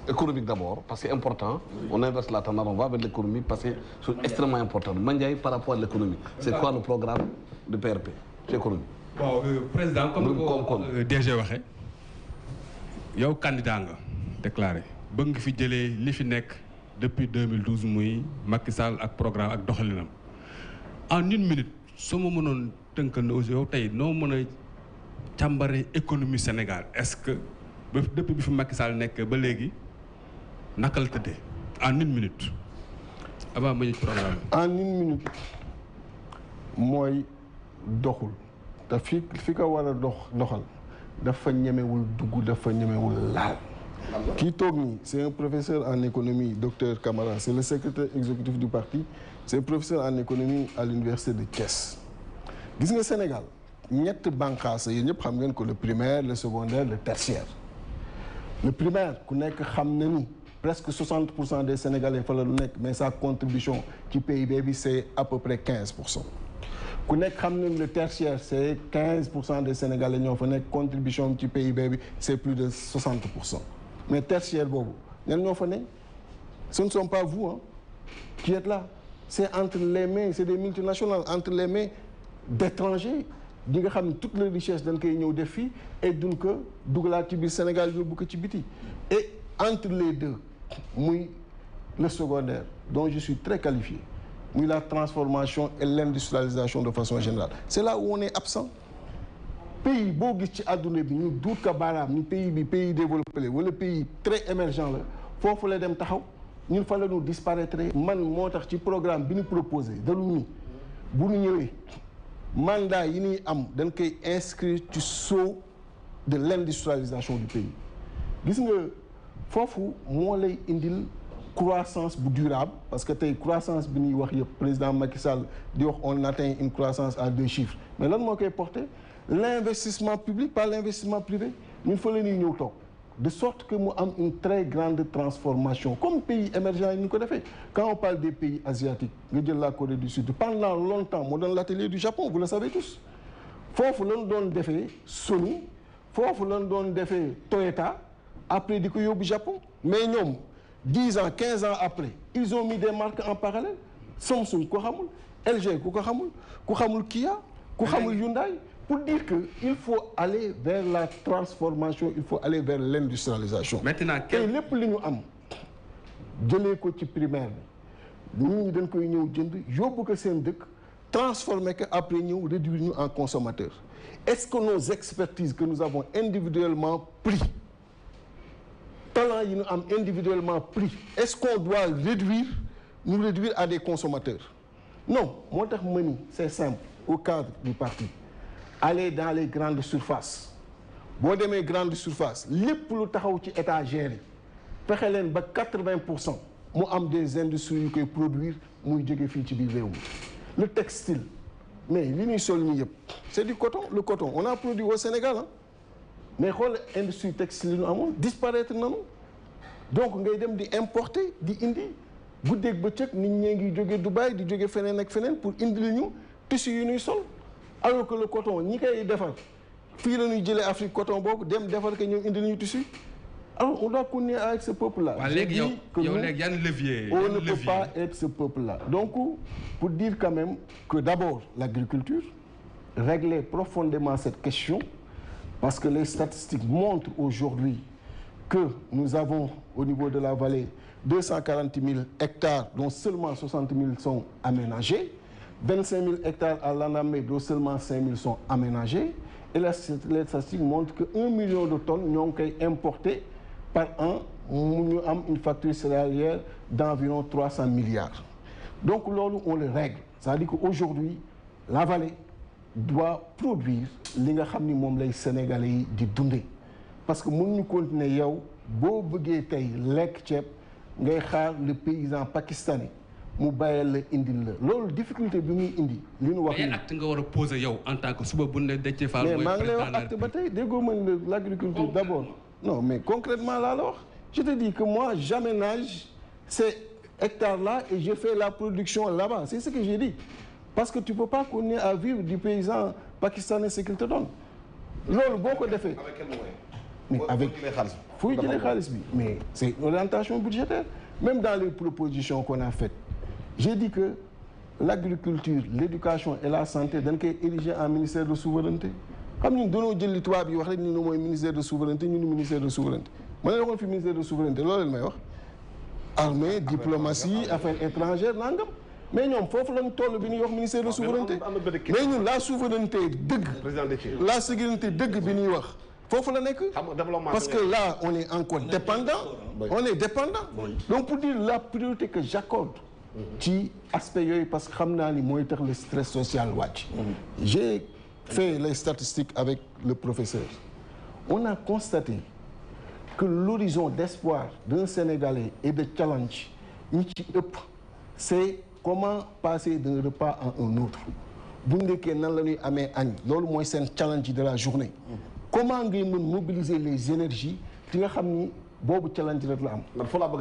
économique d'abord, parce que c'est important. On inverse la tendance, on va vers l'économie parce que c'est extrêmement important. Mandiaye, par rapport à l'économie, c'est quoi le programme de PRP? C'est économie. Bon, président, comme DG waxee yow candidat nga déclaré bëgg nga fi jëlee li fi nekk depuis 2012 muy Macky Sall ak programme ak doxalinam en une minute soo ma mënoon tënkal na aussi yow tey noo mën a càmbare économie Sénégal est-ce que depuis bi fi Macky Sall nekk ba léegi naka la tëddee en une minute avant ma ñu programme en une minute mooy doxul te fi ko war a doxal dafa ñemewul dugg dafa ñemewul laal kii toog nii c'est un professeur en économie docteur Camara c'est le secrétaire exécutif du parti c'est un professeur en économie à l'université de Thiès gis nga Sénégal ñett bànqaas yi ñëpp xam ngeen ko le primaire le secondaire le tertiaire le primaire ku nekk xam na ni presque 60% des Sénégalais fa la lu nekk mais sa contribution ci PIB bi c'est à peu près 15%. ku nekk xam ne le tertiaire c'est 15% des Sénégalais ñoo fa nekk contribution ci PIB bi c'est plus de 60%. mais tertiaire boobu ñan ñoo fa nekk ce ne sont pas vous hein qui êtes là c'est entre les mains c'est des multinationales entre les mains d'étrangers ñi nga xam ne toutes les richesses dañ koy ñëw def fii et duñ ko dugalaat ci biir Sénégal yóbbu ko ci biti et entre les deux muy le secondaire dont je suis très qualifié muy la transformation et l'industrialisation de façon générale c'est là où on est absent pays boo gis ci adduna bi ñu duut ko baaraam ni pays bi pays développé la wala pays très émergent la foofu la dem taxaw ñun fa la ñu disparaître man moo tax ci programme bi ñu proposé dalu ni bu ñu ñëwee mandat yi ñuy am dañ koy inscrire ci sceau de l'industrialisation du pays gis nga foofu moo lay indil croissance bu durable parce que tey croissance bi ñuy wax yëpp président Macky Sall di wax on atteint une croissance à 2 chiffres mais lan moo koy porter l'investissement public par l'investissement privé ñun fa la ñuy ñëw toog de sorte que mu am une très grande transformation comme pays émergents yi ñu ko defee quand on parle des pays asiatiques nga jël la Corée du Sud pendant longtemps moo doon l'atelier du Japon vous le savez tous foofu lañ doon defee Sony foofu lañ doon defee Toyota après di ko yóbbu Japon mais ñoom 10 ans 15 ans après ils ont mis des marques en parallèle Samsung ku xamul LG ku ko xamul ku xamul Kia ku xamul Hyundai pour dire que il faut aller vers la transformation il faut aller vers l'industrialisation. Maintenant tey lépp li ñu am jëlee ko ci primaire bi nit ñi dañ koy ñëw jënd yóbbu ko seen dëkk transformer ko après ñëw réduire ñu en consommateurs est-ce que nos expertises que nous avons individuellement pris talent yi ñu am individuellement pris est-ce qu'on doit nous réduire à des consommateurs non moo tax ma ni c'est simple au cadre du parti aller dans les grandes surfaces boo demee grandes surfaces lépp lu taxaw ci étagères yi fexe leen ba 80% mu am des industries yu koy produire muy jóge fii ci biir réew mi le textile mais li ñuy sol ñi yëpp c'est du coton le coton on a produit au Sénégal hein mais xool industrie textile yi ñu amoon disparaître nañu donc ngay dem di importer di indi guddeeg bëccëg nit ñee ngi jóge Dubaï di jóge feneen ak feneen pour indi li ñu tissu yu ñuy sol alors que le coton ñi koy defar fii la ñuy jëlee Afrique coton boobu dem defar que ñoom indi nañu tissu alors on doit continuer avec ce peuple là. léegi yow léegi yan levier on ne peut pas être ce peuple là donc pour dire quand même que d'abord l'agriculture régler profondément cette question parce que les statistiques montrent aujourd'hui que nous avons au niveau de la vallée 240 000 hectares dont seulement 60 000 sont aménagés 25 000 hectares à Lanamé dont seulement 5 000 sont aménagés et les statistiques montrent que 1 million de tonnes ñoo ngi koy importer par an mu ñu am une facture céréalière d'environ 300 milliards donc loolu on le règle c'est-à-dire qu'aujourd'hui la vallée doit produire li nga xam ni moom lay Sénégalais yi di dundee parce que mën ñu continuer yow boo bëggee tey lekk ceeb ngay xaar le paysan pakistanais mu bàyyil la indil la loolu difficulté bi muy indi li ñu wax mais acte nga war a poser yow en tant que suba bu ne Déthié Fall mais maa ngi lay wax acte ba tey déggoo mën l'agriculture d'abord non mais concrètement laa la wax je te dis que moi j'aménage ces hectares-là et je fais la production là-bas c'est ce que j'ai dit parce que tu peux pas continuer à vivre du paysan pakistanais ce qu'il te donne loolu boo ko defee avec quel moyen mais avec fooy jëlee xaalis bi mais c'est une orientation budgétaire même dans les propositions qu'on a faites j'ai dit que l'agriculture l'éducation et la santé dañ koy ériger en ministère de souveraineté xam ñun dañoo jël li tubaab yi wax rek ni mooy ministère de souveraineté ñu ni ministère de souveraineté ma ne waxoon fi ministère de souveraineté loolu leen may wax armée diplomatie affaires étrangères nangam mais ñoom foofu lañ toll bi ñuy wax ministère de souveraineté mais ñun la souveraineté dëgg la sécurité dëgg bi ñuy wax foofu la nekk parce que là on est encore dépendant on est dépendant donc pour dire la priorité que j'accorde ci aspect yooyu parce que xam naa ni mooy tax le stress social wàcc j'ai fait les statistiques avec le professeur on a constaté que l'horizon d'espoir d'un Sénégalais et de challenge ñi ci ëpp c'est comment passer d'un repas à un autre bu ndekkee nan la ñuy amee añ loolu mooy seen challenge de la journée comment ngay mën mobiliser les énergies ci nga xam ni boobu challenge rek la am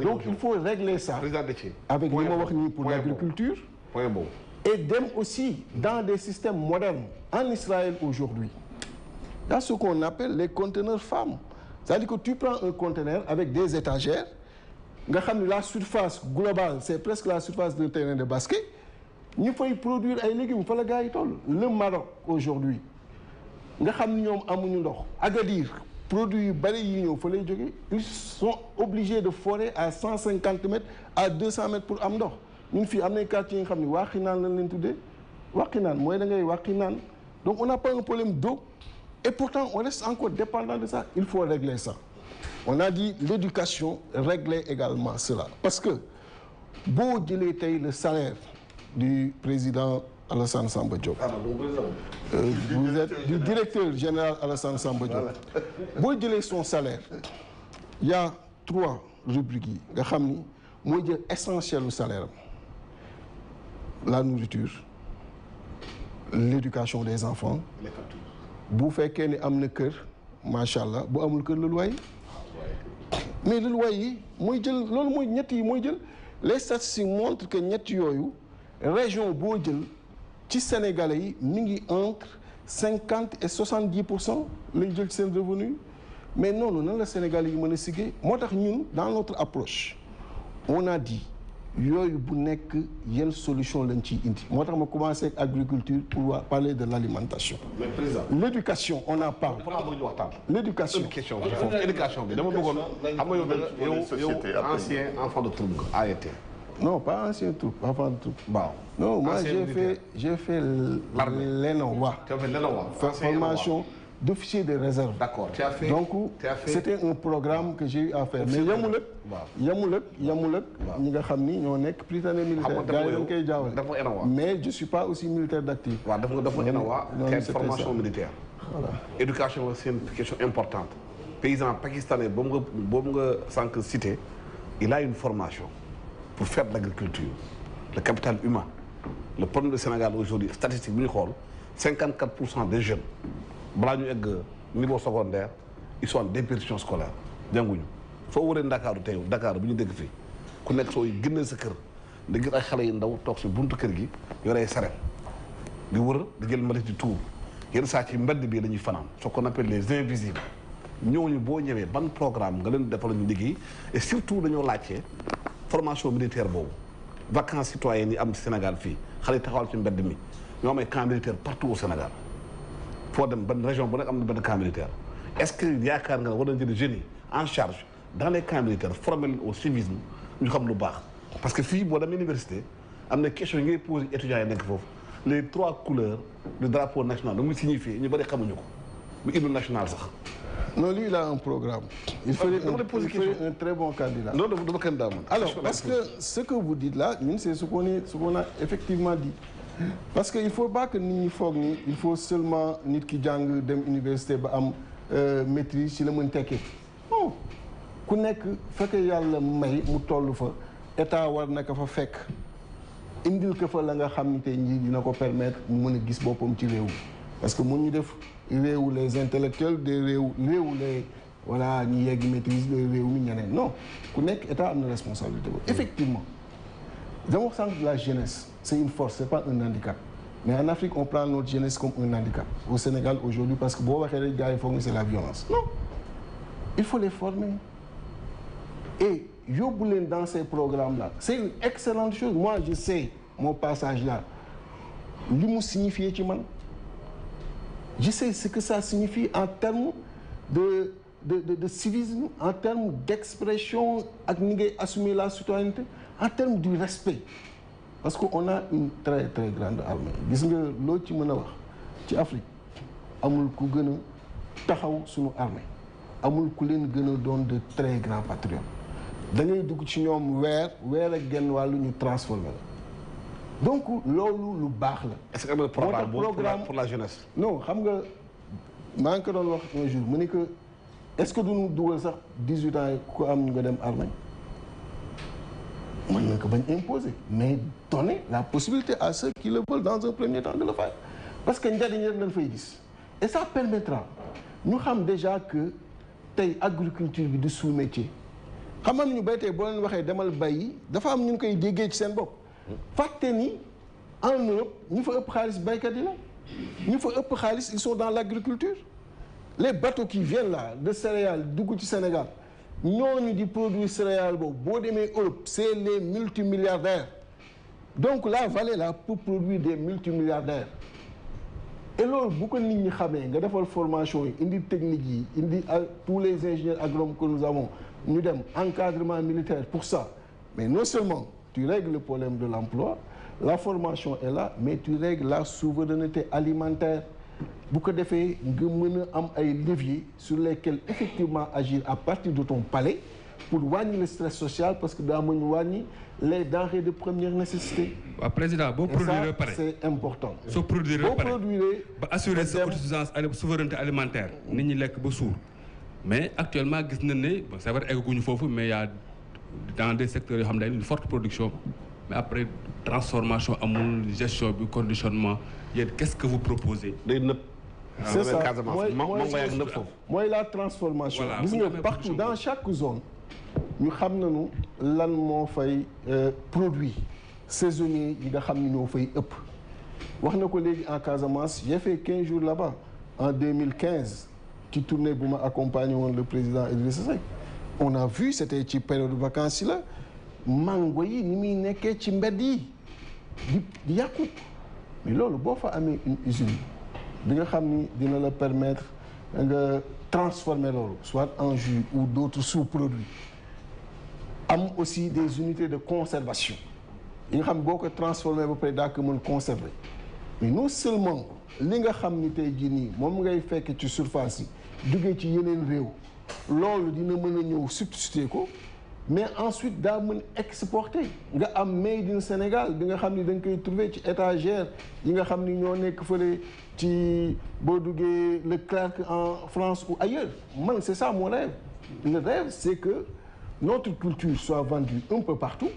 donc il faut régler ça avec li ma wax nii pour l'agriculture et dem aussi dans des systèmes modernes en Israël aujourd'hui il y a ce qu'on appelle les conteneurs femmes c'est-à-dire que tu prends un conteneur avec des étagères nga xam ne la surface globale c'est presque la surface d'un terrain de basket ñu fay produire ay légumes fa la gars yi toll le Maroc aujourd'hui nga xam ni ñoom amuñu ndox Agadir produits yu bari yi ñëw fa lay jógee ils sont obligés de forer à 150 mètres à 200 mètres pour am ndox ñun fii am na quartier yi nga xam ne wàqi naan lañ leen tuddee wàqi naan mooy da ngay wàqi naan donc on n'a pas un problème d'eau et pourtant on reste encore dépendant de ça il faut régler ça on a dit l'éducation régler également cela parce que boo jëlee tey le salaire du président Alassane Samba Diop vous êtes du directeur général Alassane Samba Diop boo jëlee son salaire il y a 3 rubriques yi nga xam ni mooy jël essentiel u salaire am la nourriture l'éducation des enfants bu fekkee ni am na kër macha allah bu amul kër le loyer mais le loyer yi mooy jël loolu mooy ñett yi mooy jël les statistiques montrent que ñett yooyu région boo jël ci Sénégalais yi mi ngi entre 50 et 70% lay jël ci seen revenu mais noonu nan la Sénégalais yi mën a siggee moo tax ñun dans notre approche on a dit yooyu bu nekk yenn solution lañ ciy indi moo tax ma commencé ak agriculture pour parler de l'alimentation. mais président l'éducation on en parle. l'éducation question éducation bi dama bëggoon xam nga yow ancien enfant de troupe nga AET. non pas ancien troupe enfant de troupe. waaw non moi j'ai fait l'ENOA. tu as fait l'ENOA. formation d'officier de réserve. D'accord, tu as fait. Donc c'était un programme que j'ai eu à faire mais yamul ak ñi nga xam ni ñoo nekk prytanée militaire gars yi dañ koy jaawale mais je suis pas aussi militaire d'actif. waaw dafa ENOA c'est formation militaire. Voilà. Éducation c'est une question importante. Paysan pakistanais boobu nga sànq cité il a une formation pour faire de l'agriculture le capital humain le problème du Sénégal aujourd'hui statistique bi ñu xool 54% des jeunes balaa ñu egg niveau secondaire ils sont en déperdition scolaire jànguñu foo waree Ndakaaru tey Dakar bu ñu dégg fii ku nekk soo génnee sa kër da gis ay xale yu ndaw toog si buntu kër gi yoree saret di wër di jël mbalit di tuur yenn saa ci mbedd bi la ñuy fanaan ce qu'on appelle les invisibles ñooñu boo ñëwee ban programme nga leen defal ñu liggéey et surtout dañoo laajte formation militaire boobu vacances citoyennes yi am Sénégal fii xale yi taxawal ci mbedd mi ñoo am ay camp militaire partout au Sénégal foo dem ban région bu nekk am na benn camp militaire est-ce que yaakaar nga war nañ jël jeunes yi en charge dans les camps militaires former leen au civisme ñu xam lu baax parce que fii boo demee université am na question yi ngay posé étudiants yi nekk foofu les 3 couleurs du drapeau national lu muy signifié ñu bëri xamuñu ko bu hymne national sax. non lui il a un programme. il ferait un très bon candidat. non dama candidat man. alors parce que ce que vous dites là ñun c'est ce qu'on a effectivement dit. parce que il faut pas que nit ñi foog ni il faut seulement nit ki jàng dem université ba am maîtrise ci la mën tekkee non ku nekk fekk yàlla may mu toll fa état war na ko fa fekk indil ko fa la nga xam ni tey njii dina ko permettre mu mën a gis boppam ci réew parce que mun ñu def réewu les intellectuels des réewu les voilà ñi yegg maîtrise les réew mi ñeneen non ku nekk état am na responsabilité boobu effectivement dama wax sànq la jeunesse c'est une force c'est pas un handicap mais en Afrique on prend notre jeunesse comme un handicap au Sénégal aujourd'hui parce que boo waxee rek gars yi foog ni c'est la violence non il faut les former et yóbbu leen dans ces programmes-là c'est une excellente chose. Moi je sais mon passage là li mu signifié ci man. Je sais ce que ça signifie en termes de civisme, en termes d'expression ak ni ngay assumer la citoyenneté, en termes du respect. Parce qu'on a une très très grande armée. Gis nga loo ci mën a wax ci Afrique amul ku gën a taxaw suñu armée amul ku leen gën a doon de très grands patriotes. Da ngay dugg ci ñoom weer ak genn wàllu ñu transformé la. Donc loolu lu baax la. Est-ce que am na programme pour la jeunesse. non xam nga maa ngi ko doon wax un jour mu ni que est-ce que duñu dugal sax 18 ans yi ku am nga dem armée mën nañ ko bañ imposer mais donner la possibilité à ceux qui le veulent dans un premier temps de le faire parce que njariñ rek lañ fay gis et ça permettra ñu xam déjà que tey agriculture bi du sous-métier xam nga ñu béy tey boo leen waxee demal bay dafa am ñu koy déggee ci seen bopp. fàtte ni en Europe ñi fa ëpp xaalis baykat yi la ñi fa ëpp xaalis ils sont dans l'agriculture les bateaux qui viennent là de céréales dugg ci Sénégal ñooñu di produire céréales boobu boo demee Europe c'est les multimilliardaires donc la vallée là peut produire des multimilliardaires et loolu bu ko nit ñi xamee nga defal formation yi indi technique yi indi tous les ingénieurs agronomes que nous avons ñu dem encadrement militaire pour ça mais non seulement tu règles le problème de l'emploi, la formation est là, mais tu règles la souveraineté alimentaire. Bu ko defee nga mën a am ay leviers sur lesquels effectivement agir à partir de ton palais pour wàññi le stress social parce que daa mën wàññi les denrées de première nécessité. waaw président boo produire ba pare c'est important. soo produire ba pare ba assurer sa autosuffisance souveraineté alimentaire. nit ñi lekk ba suur mais actuellement gis nañ ne bon c'est vrai egguñu foofu mais y a dans des secteurs yoo xam ne une forte production mais après transformation amul gestion bi conditionnement yéen qu'est-ce que vous proposez. day nëb. c'est ça mooy la transformation. gis nga partout dans chaque zone ñu xam nañu lan moo fay produit saisonnier yi nga xam ne ñoo fay ëpp. wax na ko léegi en Casamance j'ai fait 15 jours là-bas en 2015 ci tournée bu ma accompagné woon le président Idrissa Seck. On a vu c'était ci période de vacances yi la mango yi ni muy nekkee ci mbedd yi di yàqu mais loolu boo fa amee une usine bi nga xam ni dina la permettre nga transformer loolu soit en jus ou d'autres sous-produits am aussi des unités de conservation yi nga xam boo ko transformer ba pare daa ko mën conserver mais non seulement li nga xam ni tey jii nii moom ngay fekk ci surface yi jógee ci yeneen réew loolu dina mën a ñëw substituer ko mais ensuite daa mën exporter nga am made in Sénégal bi nga xam ni da nga koy trouver ci étagère yi nga xam ni ñoo nekk fële ci boo duggee Leclerc en France ou ailleurs man c'est ça mon rêve le rêve c'est que notre culture soit vendue un peu partout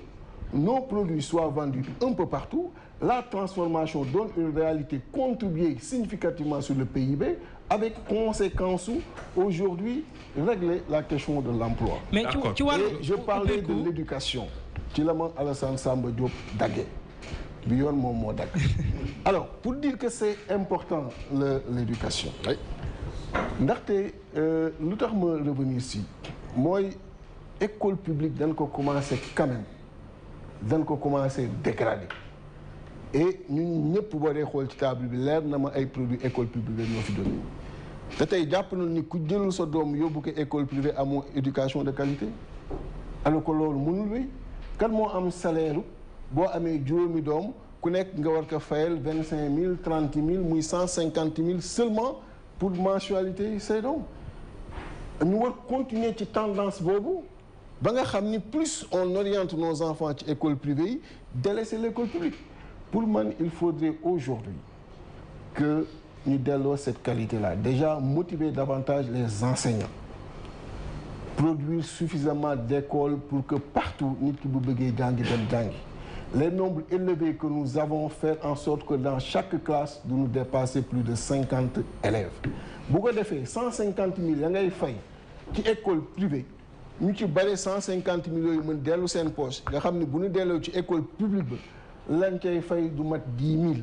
nos produits soient vendus un peu partout la transformation donne une réalité contribuer significativement sur le PIB avec conséquence aujourd'hui régler la question de l'emploi. Mais tu vois, je parlais de l'éducation ci la ma Alassane Samba Diop daggee bi yoon moom moo dagg alors pour dire que c'est important l'éducation ndaxte lu tax ma revenir si mooy école publique dañ ko commencer quand même dañ ko commencer dégrader et ñun ñëpp boo dee xool ci table bi leer na ma ay produits école publique la ñoo fi doon te tey jàpp na ni ku jëlul sa doom yóbbu ko école privée amoo éducation de qualité alors que loolu mënul wéy kan moo am salaire boo amee juróomi doom ku nekk nga war ko fayal 25 000 30 000 muy 150 000 seulement pour mensualité yi say doom ñu war continuer ci tendance boobu ba nga xam ni plus on oriente nos enfants ci école privée yi délaisser l'école publique pour man il faudrait aujourd'hui que ñu delloo cette qualité-là déjà motiver davantage les enseignants produire suffisamment d'écoles pour que partout nit ki bu bëggee jàngi dem jàngi les nombres élevés que nous avons faire en sorte que dans chaque classe du ñu dépasser plus de 50 élèves bu ko defee 150 000 ya ngay fay ci école privée ñu ci bare 150 000 yooyu mën dellu seen poche nga xam ne bu ñu delloo ci école publique ba lañ cay fay du mat 10 000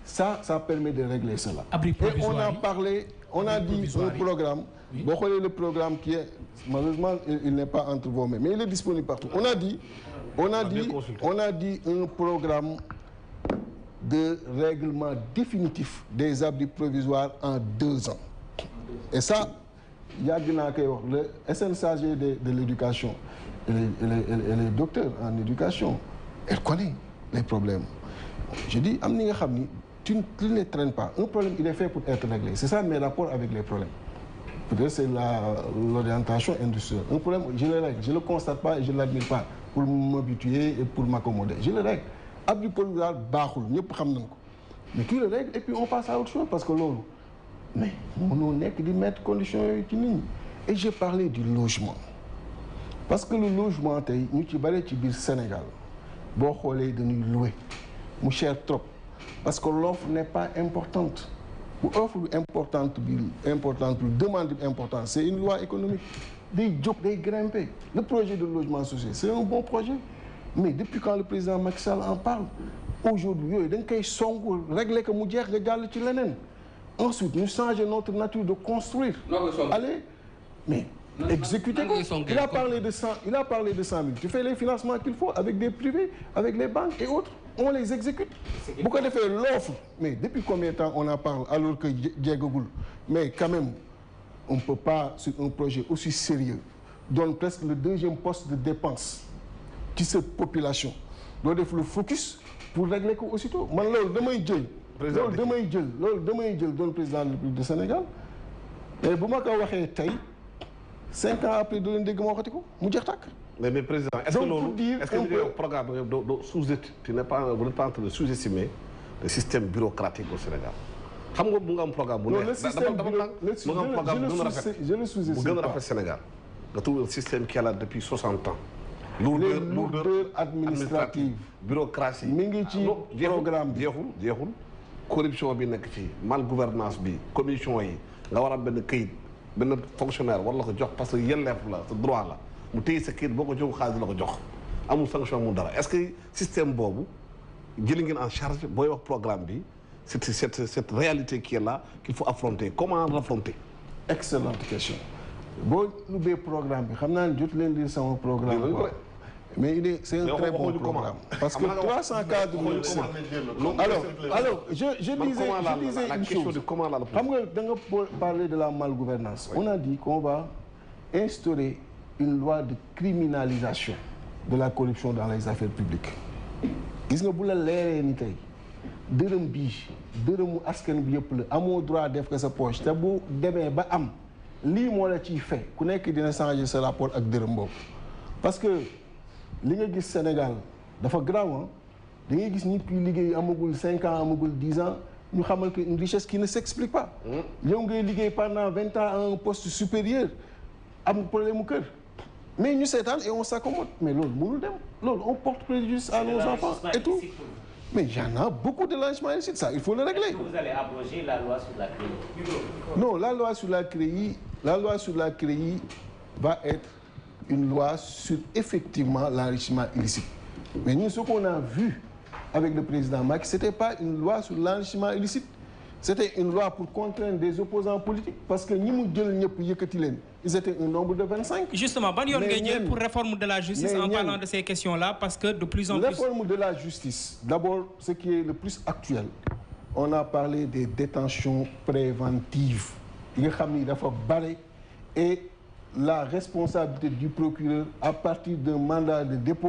ça permet de régler cela. Et on a parlé on a dit un programme. Boo xoolee le programme qui est malheureusement il n'est pas entre vos mains mais il est disponible partout. On a dit un programme de règlement définitif des abris provisoires en 2 ans. Et ça yàgg naa koy wax le SNCG de l'éducation elle est docteur en éducation elle connaît les problèmes. Je dis am ni nga xam ni tu ne les traînes pas. Un problème il est fait pour être réglé. C'est ça mes rapports avec les problèmes. Peut-être c'est l'orientation industrielle. Un problème je le règle, je le constate pas et je l'admire pas pour m'habituer et pour m'accommoder. Je le règle. Abri provisoire baaxul ñëpp xam nañ ko mais tu le règles et puis on passe à autre chose parce que loolu mais mënoo nekk di mettre conditions yooyu ci nit ñi. Et j'ai parlé du logement parce que le logement tey ñu ci bari ci biir Sénégal boo xoolee dañuy louer mu cher trop parce que l'offre n'est pas importante bu offre bi importante demande bi importante c'est une loi économique day jóg day grimper. Le projet de logement social c'est un bon projet mais depuis quand le président Macky Sall en parle aujourd'hui yooyu da nga koy songu régler que mu jeex nga jàll ci leneen. Ensuite ñu changer notre nature de construire. Allez mais exécuter ko. Il a parlé de 100 000. Tu fais les financements qu'il faut avec des privés avec les banques et autres on les exécute. Bu ko defee l'offre mais depuis combien de temps on en parle alors que jeegagul mais quand même on ne peut pas sur un projet aussi sérieux donne presque le 2e poste de dépense ci cette population doo def le focus pour régler ko aussitôt man loolu damay jël doon président de la République du Sénégal mais bu ma ko waxee tey 5 ans après doo leen dégg ma waxati ko mu jeex tàkk. mais président est-ce que loolu est-ce que programme doo sous-estimer vous n'êtes pas en train de sous-estimer le système bureaucratique au Sénégal xam nga bu nga am programme bu neex je le sous-estime bu gën a rafet Sénégal nga trouve un système qui est là depuis 60 ans. lourdeur administrative bureaucratie mi ngi ci programme bi jeexul corruption bi nekk ci mal gouvernance bi commission yi nga war a benn këyit benn fonctionnaire war la ko jox parce que yelleef la sa droit la mu téye sa këyit boo ko jox xaalis la ko jox amul sanction mu dara est-ce que système boobu jëli ngeen en charge booy wax programme bi cette réalité qui est là qu'il faut affronter comment l'affronter. Excellente question boo ubbee programme bi xam naa ne jot leen lire sama programme quoi. Mais c'est un très bon programme parce que 300 cadres alors je disais une chose xam nga da nga parler de la malgouvernance on a dit qu'on va instaurer une loi de criminalisation de la corruption dans les affaires publiques gis nga bu la leeree ni tey dërëmu askan bi yëpp la amoo droit def ko sa poche te bu demee ba am lii moo la ciy fait ku nekk dina changer sa rapport ak dërëm boobu parce que li nga gis Sénégal dafa grave da ngay gis nit kuy liggéey amagul 5 ans amagul 10 ans ñu xamal que une richesse qui ne s'explique pas. yow ngay liggéey pendant 20 ans à un poste supérieur am problème mu kër mais ñu seetaan et on s'accommode mais loolu mënul dem loolu on porte préjudice à nos enfants et tout mais il y en a beaucoup de l'enrichissement illicite ça il faut le régler. Est-ce que vous allez abroger la loi sur la CREI? Non, la loi sur la CREI va être une loi sur effectivement l'enrichissement illicite. Mais nous, ce qu'on a vu avec le président Macky, c'était pas une loi sur l'enrichissement illicite. C'était une loi pour contraindre des opposants politiques. Parce que ñi mu jël ñëpp yëkkati leen ils étaient un nombre de 25. Justement, ban yoon ngay jël pour réforme de la justice en parlant de ces questions-là parce que de plus en plus... Réforme de la justice, d'abord, ce qui est le plus actuel, on a parlé des détentions préventives. yi nga xam ni dafa bare et la responsabilité du procureur à partir d'un mandat de dépôt